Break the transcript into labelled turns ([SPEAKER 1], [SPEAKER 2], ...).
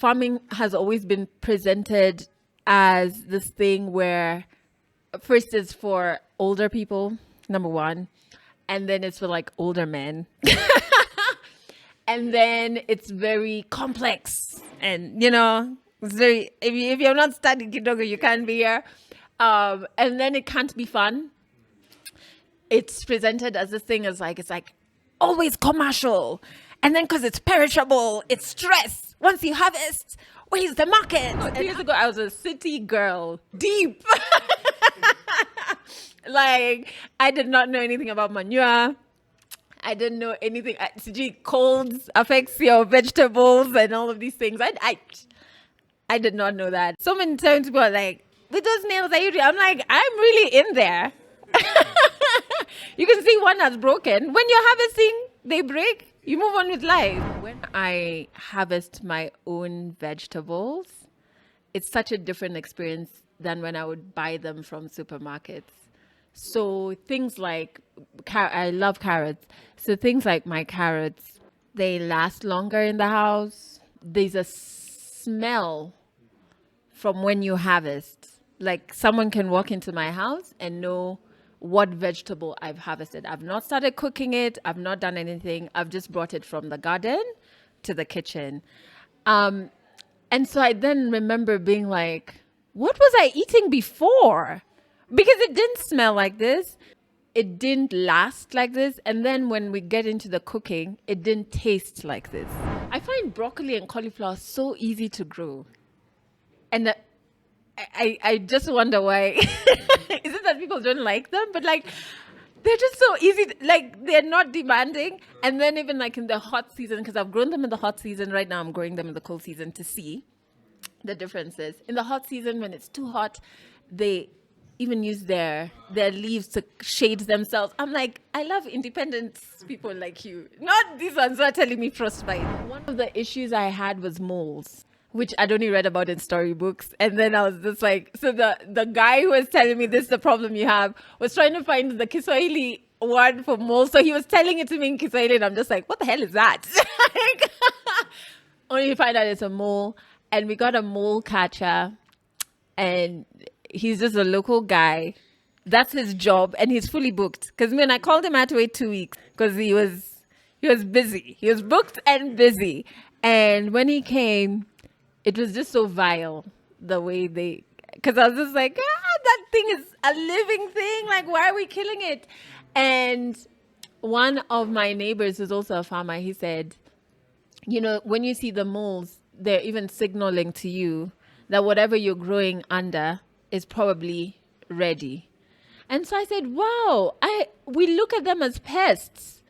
[SPEAKER 1] farming has always been presented as this thing where first it's for older people, number one, and then it's for like older men. And then it's very complex, and it's very, if you're not studying Kidogo, you can't be here. And then it can't be fun. It's presented as this thing as like, it's like always commercial. And then because it's perishable, it's stress. Once you harvest, where's the market? 2 years ago, I was a city girl, deep. Like, I did not know anything about manure. I didn't know anything. Colds affects your vegetables and all of these things. I did not know that. So many times people are like, with those nails, I'm like, I'm really in there. You can see one that's broken. When you're harvesting, they break. You move on with life. When I harvest my own vegetables, it's such a different experience than when I would buy them from supermarkets. So things like, I love carrots. So things like my carrots, they last longer in the house. There's a smell from when you harvest. Like someone can walk into my house and know what vegetable I've harvested. I've not started cooking it. I've not done anything. I've just brought it from the garden to the kitchen. And so I then remember being like, what was I eating before? Because it didn't smell like this. It didn't last like this. And then when we get into the cooking, it didn't taste like this. I find broccoli and cauliflower so easy to grow. And I just wonder why. Is it that people don't like them? But like, they're just so easy. Like, they're not demanding. And then even like in the hot season, because I've grown them in the hot season. Right now I'm growing them in the cold season to see the differences. In the hot season, when it's too hot, they even use their leaves to shade themselves. I'm like, I love independent people like you. Not these ones who are telling me frostbite. One of the issues I had was moles, which I'd only read about in storybooks. And then I was just like, so the guy who was telling me this is the problem you have was trying to find the Kiswahili word for mole. So he was telling it to me in Kiswahili and I'm just like, what the hell is that? Only to find out it's a mole. And we got a mole catcher and he's just a local guy. That's his job, and he's fully booked. Because when I called him, I had to wait 2 weeks because he was busy. He was booked and busy. And when he came, it was just so vile the way because I was just like, that thing is a living thing. Like, why are we killing it? And one of my neighbors who's also a farmer, he said, when you see the moles, they're even signaling to you that whatever you're growing under is probably ready. And so I said, wow, we look at them as pests.